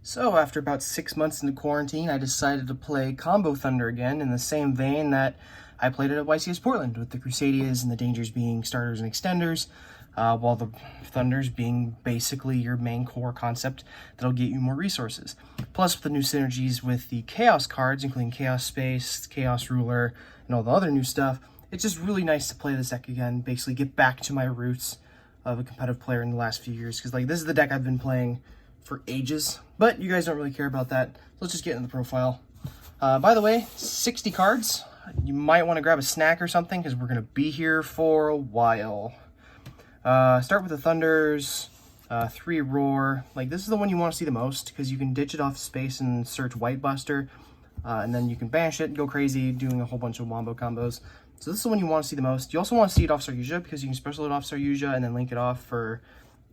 So after about 6 months into quarantine, I decided to play Combo Thunder again in the same vein that I played it at YCS Portland, with the Crusadias and the Dangers being starters and extenders, while the Thunders being basically your main core concept that'll get you more resources. Plus, with the new synergies with the Chaos cards, including Chaos Space, Chaos Ruler, and all the other new stuff, it's just really nice to play this deck again, basically get back to my roots of a competitive player in the last few years, because this is the deck I've been playing for ages, but you guys don't really care about that. Let's just get into the profile. By the way, 60 cards. You might want to grab a snack or something because we're going to be here for a while. Start with the Thunders, 3 Roar. This is the one you want to see the most because you can ditch it off space and search White Buster, and then you can banish it and go crazy doing a whole bunch of wombo combos. So this is the one you want to see the most. You also want to see it off Saryuja because you can special it off Saryuja and then link it off for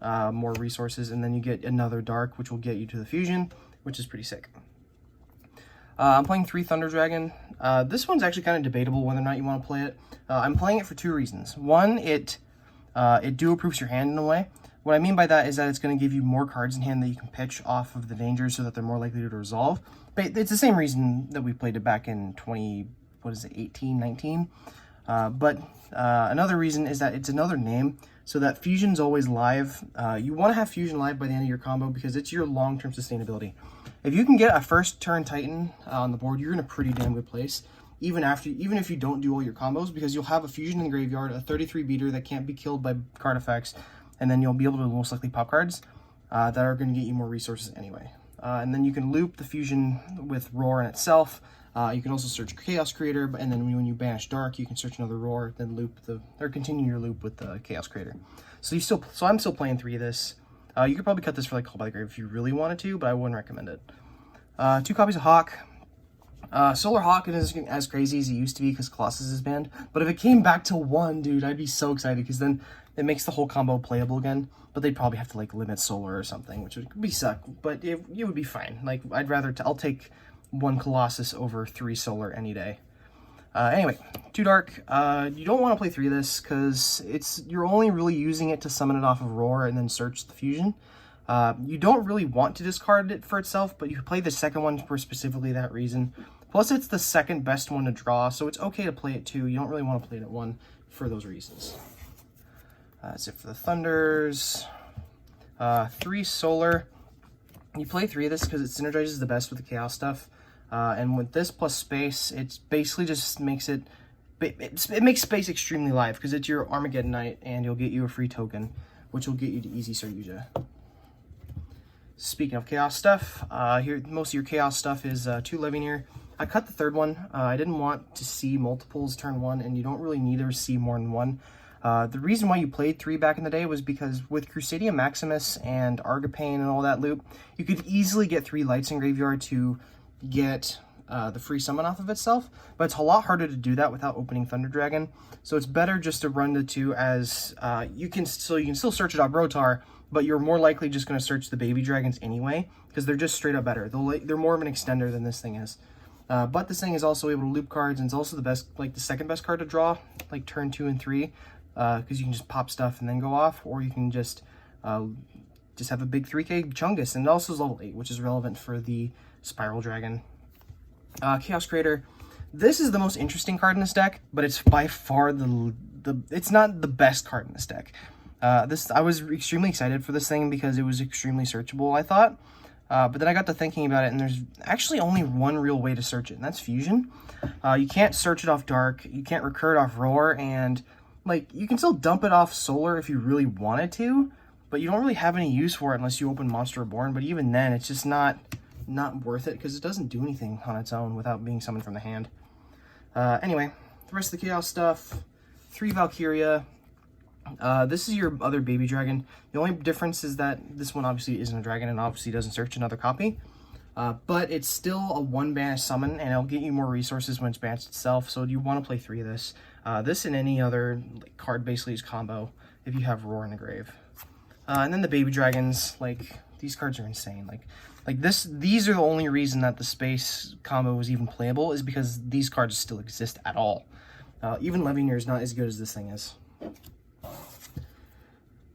more resources, and then you get another Dark, which will get you to the Fusion, which is pretty sick. I'm playing 3 Thunder Dragon. This one's actually kind of debatable whether or not you want to play it. I'm playing it for 2 reasons. One, it dual-proofs your hand in a way. What I mean by that is that it's going to give you more cards in hand that you can pitch off of the Dangers so that they're more likely to resolve. But it's the same reason that we played it back in 18, 19. But another reason is that it's another name, so that Fusion's always live. You want to have Fusion live by the end of your combo because it's your long-term sustainability. If you can get a first turn Titan on the board, you're in a pretty damn good place, even if you don't do all your combos, because you'll have a Fusion in the graveyard, a 33 beater that can't be killed by card effects, and then you'll be able to most likely pop cards that are going to get you more resources anyway. And then you can loop the Fusion with Roar in itself. You can also search Chaos Creator, and then when you banish Dark, you can search another Roar, then continue your loop with the Chaos Creator. So I'm still playing 3 of this. You could probably cut this for Call by the Grave if you really wanted to, but I wouldn't recommend it. 2 copies of Hawk. Solar Hawk isn't as crazy as it used to be because Colossus is banned, but if it came back to 1, dude, I'd be so excited because then it makes the whole combo playable again. But they'd probably have to limit Solar or something, which would be suck, but it would be fine. I'll take 1 Colossus over 3 Solar any day. Anyway, 2 Dark. You don't want to play 3 of this because you're only really using it to summon it off of Roar and then search the Fusion. You don't really want to discard it for itself, but you can play the second one for specifically that reason. Plus, it's the second best one to draw, so it's okay to play it 2. You don't really want to play it at 1 for those reasons. That's it for the Thunders. 3 Solar. You play 3 of this because it synergizes the best with the Chaos stuff. And with this plus space, it basically just makes it makes space extremely live because it's your Armageddon Knight, and you'll get you a free token, which will get you to easy Saryuja. Speaking of Chaos stuff, here most of your Chaos stuff is 2 Living here. I cut the 3rd one. I didn't want to see multiples turn 1, and you don't really need to see more than 1. The reason why you played 3 back in the day was because with Crusadia Maximus and Argapane and all that loop, you could easily get 3 lights in graveyard to get the free summon off of itself, but it's a lot harder to do that without opening Thunder Dragon. So it's better just to run the 2 as you can still search it off Rotar, but you're more likely just going to search the baby dragons anyway because they're just straight up better. They're more of an extender than this thing is. But this thing is also able to loop cards, and it's also the best, the second best card to draw, turn 2 and 3, because you can just pop stuff and then go off, or you can just have a big 3k Chungus, and it also is level 8, which is relevant for the Spiral Dragon. Chaos Creator. This is the most interesting card in this deck, but it's by far it's not the best card in this deck. I was extremely excited for this thing because it was extremely searchable, I thought. But then I got to thinking about it, and there's actually only one real way to search it, and that's Fusion. You can't search it off Dark, you can't recur it off Roar, and you can still dump it off Solar if you really wanted to, but you don't really have any use for it unless you open Monster Reborn. But even then, it's just not worth it because it doesn't do anything on its own without being summoned from the hand. Anyway, the rest of the Chaos stuff: 3 Valkyria. This is your other baby dragon. The only difference is that this one obviously isn't a dragon and obviously doesn't search another copy. But it's still a 1 banish summon, and it'll get you more resources when it's banished itself, so you want to play 3 of this. This and any other card basically is combo if you have Roar in the grave. And then the baby dragons, these cards are insane. These are the only reason that the space combo was even playable, is because these cards still exist at all. Even Levinger is not as good as this thing is.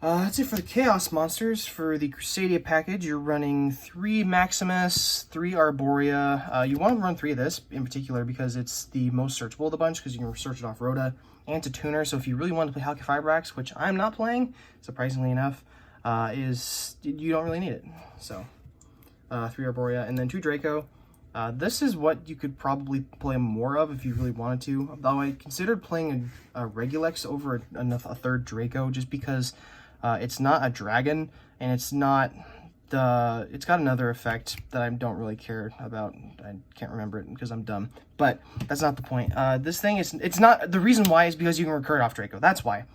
That's it for the Chaos monsters. For the Crusadia package, you're running 3 Maximus, 3 Arborea. You want to run 3 of this in particular because it's the most searchable of the bunch, because you can search it off Rhoda and to Tuner. So if you really want to play Halqifibrax, which I'm not playing, surprisingly enough, you don't really need it. So 3 Arborea and then 2 Draco. This is what you could probably play more of if you really wanted to. Though I considered playing a Regulex over a 3rd Draco, just because it's not a dragon, and it's got another effect that I don't really care about. I can't remember it because I'm dumb, but that's not the point. This thing it's not, the reason why is because you can recur it off Draco. That's why.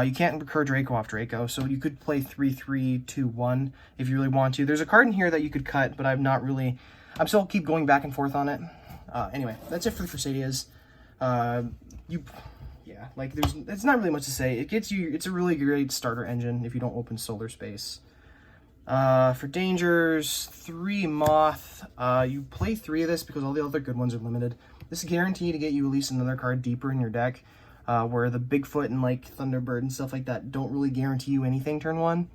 You can't recur Draco off Draco, so you could play 3/3/2/1 if you really want to. There's a card in here that you could cut, but I'm still keep going back and forth on it. Anyway, that's it for the Crusadias. Yeah, like it's not really much to say. It's a really great starter engine if you don't open Solar Space. For Dangers, 3 Moth. You play 3 of this because all the other good ones are limited. This is guaranteed to get you at least another card deeper in your deck, where the Bigfoot and like Thunderbird and stuff like that don't really guarantee you anything turn 1.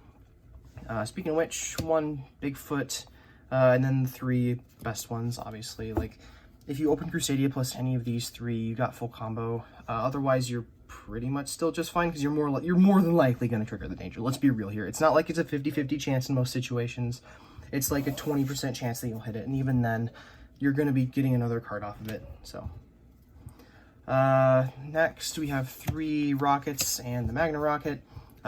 Speaking of which, 1 Bigfoot, and then the 3 best ones, obviously. Like, if you open Crusadia plus any of these 3, you got full combo. Otherwise, you're pretty much still just fine because you're more than likely going to trigger the Danger. Let's be real here. It's not like it's a 50-50 chance in most situations. It's like a 20% chance that you'll hit it, and even then, you're going to be getting another card off of it. So, next we have 3 Rockets and the Magna Rocket.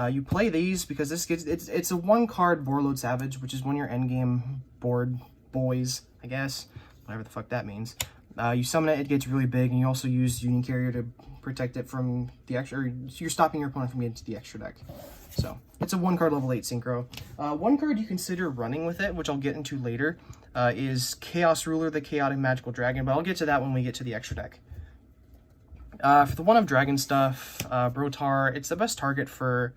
You play these because it's a 1-card Boarload Savage, which is one of your endgame board boys, I guess, whatever the fuck that means. You summon it, it gets really big, and you also use Union Carrier to protect it from the extra, or you're stopping your opponent from getting to the extra deck. So it's a 1-card level 8 synchro. 1 card you consider running with it, which I'll get into later, is Chaos Ruler, the Chaotic Magical Dragon, but I'll get to that when we get to the extra deck. For the 1 of Dragon stuff, Brotar, it's the best target for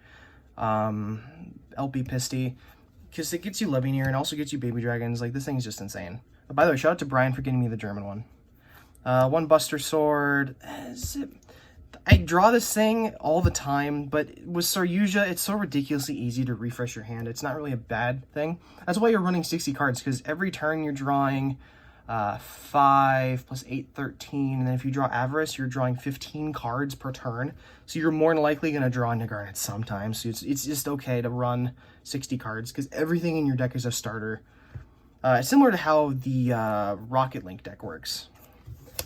LP Pisty, because it gets you Levineer and also gets you Baby Dragons. Like, this thing is just insane. By the way, shout out to Brian for getting me the German one. 1 Buster Sword. I draw this thing all the time, but with Saryuja, it's so ridiculously easy to refresh your hand. It's not really a bad thing. That's why you're running 60 cards, because every turn you're drawing 5 plus 8, 13, and then if you draw Avarice, you're drawing 15 cards per turn. So you're more than likely going to draw into Garnet sometimes. So it's just okay to run 60 cards, because everything in your deck is a starter. Similar to how the Rocket Link deck works.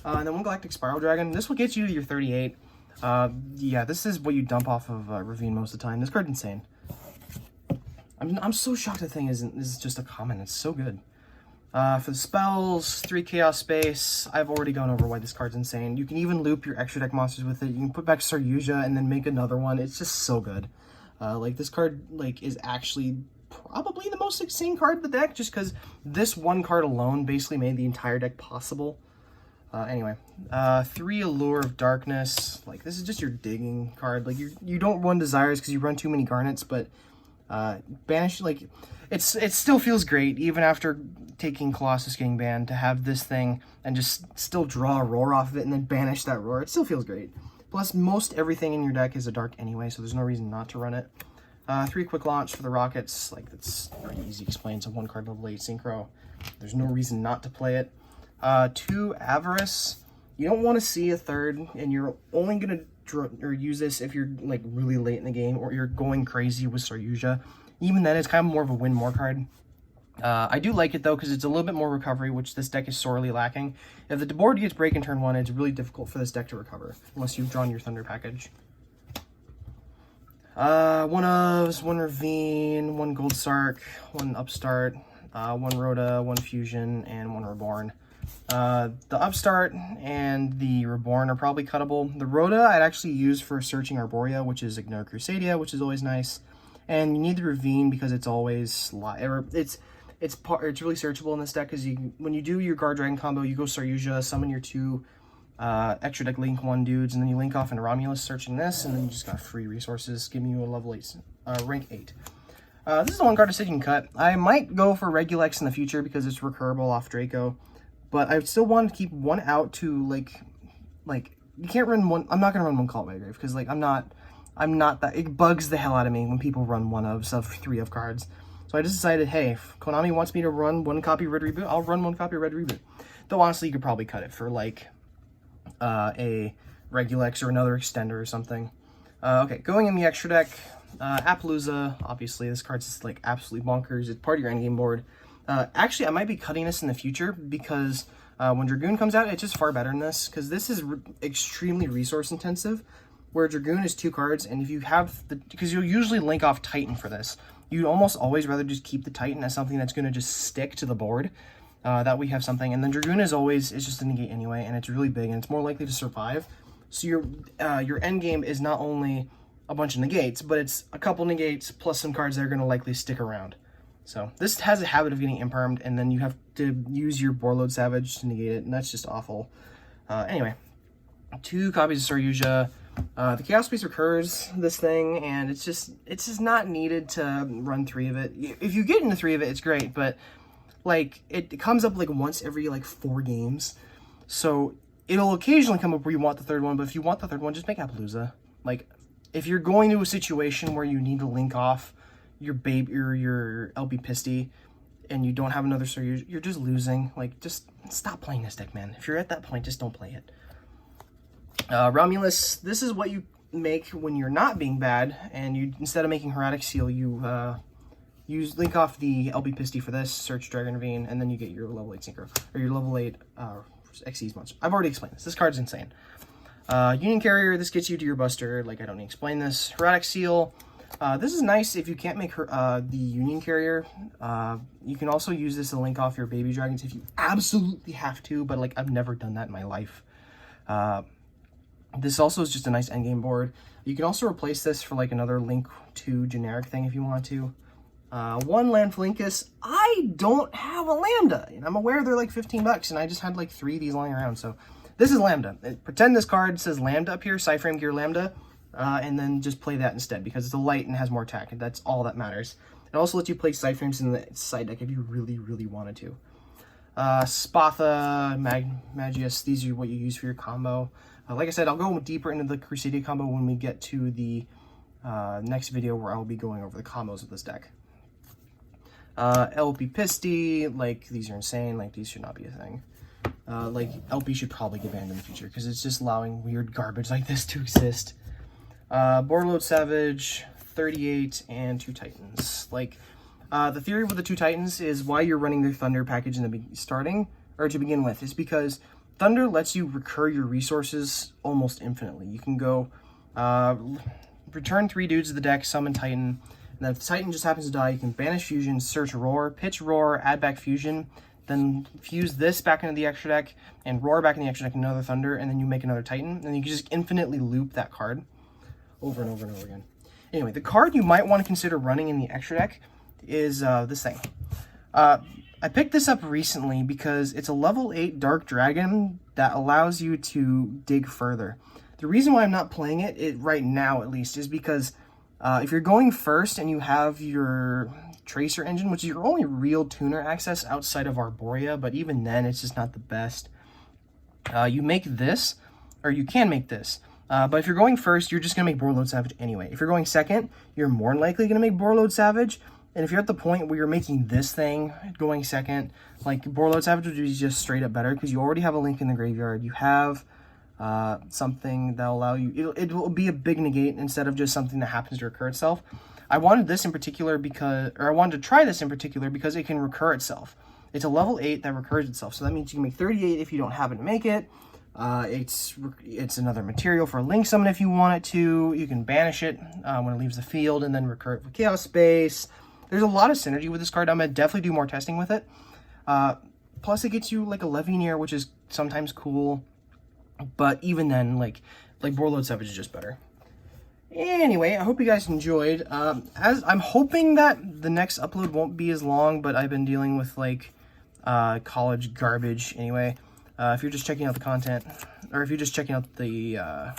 And then 1 Galactic Spiral Dragon. This will get you to your 38. Yeah, this is what you dump off of Ravine most of the time. This card's insane. I'm so shocked the thing is just a common. It's so good. For the spells, 3 Chaos Space. I've already gone over why this card's insane. You can even loop your extra deck monsters with it. You can put back Saryuja and then make another one. It's just so good. Like, this card is actually probably the most insane card in the deck, just because this 1 card alone basically made the entire deck possible. Anyway, 3 Allure of Darkness. Like, this is just your digging card. Like, you don't run Desires because you run too many Garnets, but Banish, like, it still feels great, even after taking Colossus getting banned, to have this thing and just still draw a roar off of it and then banish that roar. It still feels great. Plus, most everything in your deck is a dark anyway, so there's no reason not to run it. 3 Quick Launch for the Rockets. Like, that's pretty easy to explain. It's a 1-card level 8 synchro. There's no reason not to play it. 2 Avarice. You don't want to see a 3rd, and you're only going to use this if you're like really late in the game or you're going crazy with Saryuja. Even then, it's kind of more of a win more card. I do like it though because it's a little bit more recovery, which this deck is sorely lacking. If the board gets break in turn 1, it's really difficult for this deck to recover unless you've drawn your Thunder package. 1 Ofs, 1 Ravine, 1 Gold Sark, 1 Upstart, 1 Rhoda, 1 Fusion, and 1 Reborn. The Upstart and the Reborn are probably cuttable. The Rhoda I'd actually use for searching Arborea, which is Ignore Crusadia, which is always nice. And you need the Ravine because it's always it's really searchable in this deck, because when you do your Guard Dragon combo, you go Saryuja, summon your 2 extra deck link 1 dudes, and then you link off into Romulus searching this, and then you just got free resources, giving you a level 8, rank 8. This is the 1 card decision cut. I might go for Regulex in the future because it's recurable off Draco, but I still want to keep 1 out to like you can't run 1. I'm not gonna run 1 Cult Grave because like I'm not I'm not that, it bugs the hell out of me when people run 1-ofs of 3-of cards. So I just decided, hey, if Konami wants me to run 1 copy Red Reboot, I'll run 1 copy Red Reboot. Though honestly, you could probably cut it for like a Regulex or another extender or something. Okay, going in the extra deck, Appaloosa, obviously this card's just like absolutely bonkers. It's part of your endgame board. Actually, I might be cutting this in the future because when Dragoon comes out, it's just far better than this, because this is extremely resource intensive, where Dragoon is 2 cards, and if you have the, because you'll usually link off Titan for this, you'd almost always rather just keep the Titan as something that's going to just stick to the board, that we have something, and then Dragoon is just a negate anyway, and it's really big, and it's more likely to survive. So your end game is not only a bunch of negates, but it's a couple negates plus some cards that are going to likely stick around. So this has a habit of getting impermed, and then you have to use your Borload Savage to negate it, and that's just awful. Anyway, 2 copies of Saryuja. The Chaos Space recurs this thing, and it's just not needed to run 3 of it. If you get into 3 of it, it's great, but like it comes up like once every like 4 games. So it'll occasionally come up where you want the 3rd one, but if you want the 3rd one, just make Appaloosa. Like, if you're going to a situation where you need to link off your LB Pisty and you don't have another Saryuja, you're just losing. Like, just stop playing this deck, man. If you're at that point, just don't play it. Romulus, this is what you make when you're not being bad, and you, instead of making Heretic Seal, you link off the LB Pisty for this, search Dragon Ravine, and then you get your level 8 Synchro, or your level 8 Xyz monster. I've already explained this. This card's insane. Union Carrier, this gets you to your Buster. Like, I don't need to explain this. Heretic Seal, this is nice if you can't make the Union Carrier. You can also use this to link off your Baby Dragons if you absolutely have to, but like, I've never done that in my life. This also is just a nice endgame board. You can also replace this for like another Link 2 generic thing if you want to. 1 Lanflinkus. I don't have a Lambda, and I'm aware they're like 15 bucks, and I just had like 3 of these lying around, so this is Lambda. Pretend this card says Lambda up here, Cyframe Gear Lambda, and then just play that instead, because it's a light and has more attack, and that's all that matters. It also lets you play Cyframes in the side deck if you really, really wanted to. Spatha, Magius, these are what you use for your combo. Like I said, I'll go deeper into the Crusadia combo when we get to the next video where I'll be going over the combos of this deck. LP Pisty, like, these are insane, like, these should not be a thing. Like, LP should probably get banned in the future, because it's just allowing weird garbage like this to exist. Borload Savage, 38, and 2 Titans. Like, the theory with the 2 Titans is why you're running their Thunder package in the to begin with, is because Thunder lets you recur your resources almost infinitely. You can go, return 3 dudes to the deck, summon Titan, and then if the Titan just happens to die, you can banish Fusion, search Roar, pitch Roar, add back Fusion, then fuse this back into the extra deck, and Roar back in the extra deck, another Thunder, and then you make another Titan, and you can just infinitely loop that card over and over and over again. Anyway, the card you might want to consider running in the extra deck is this thing. I picked this up recently because it's a level 8 Dark Dragon that allows you to dig further. The reason why I'm not playing it right now, at least, is because if you're going first and you have your Tracer engine, which is your only real tuner access outside of Arborea, but even then, it's just not the best. You make this, or you can make this. But if you're going first, you're just going to make Borload Savage anyway. If you're going second, you're more than likely going to make Borload Savage. And if you're at the point where you're making this thing going second, like, Borload Savage would be just straight up better, because you already have a Link in the graveyard. You have something that'll allow you, it will be a big negate instead of just something that happens to recur itself. I wanted this in particular because, or I wanted to try this in particular because it can recur itself. It's a level 8 that recurs itself, so that means you can make 38 if you don't happen to make it. It's another material for a Link summon if you want it to. You can banish it when it leaves the field and then recur it for Chaos Space. There's a lot of synergy with this card. I'm going to definitely do more testing with it. Plus, it gets you like a Levineer, which is sometimes cool. But even then, like Borload Savage is just better. Anyway, I hope you guys enjoyed. As I'm hoping that the next upload won't be as long, but I've been dealing with like college garbage anyway. If you're just checking out the content, or if you're just checking out the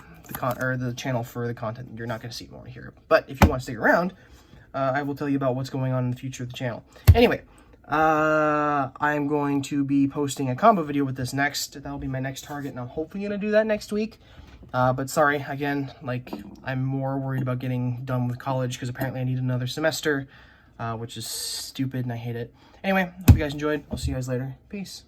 channel for the content, you're not going to see more here. But if you want to stick around, I will tell you about what's going on in the future of the channel. Anyway, I'm going to be posting a combo video with this next. That'll be my next target, and I'm hoping to do that next week. But sorry, again, like, I'm more worried about getting done with college because apparently I need another semester, which is stupid and I hate it. Anyway, hope you guys enjoyed. I'll see you guys later. Peace.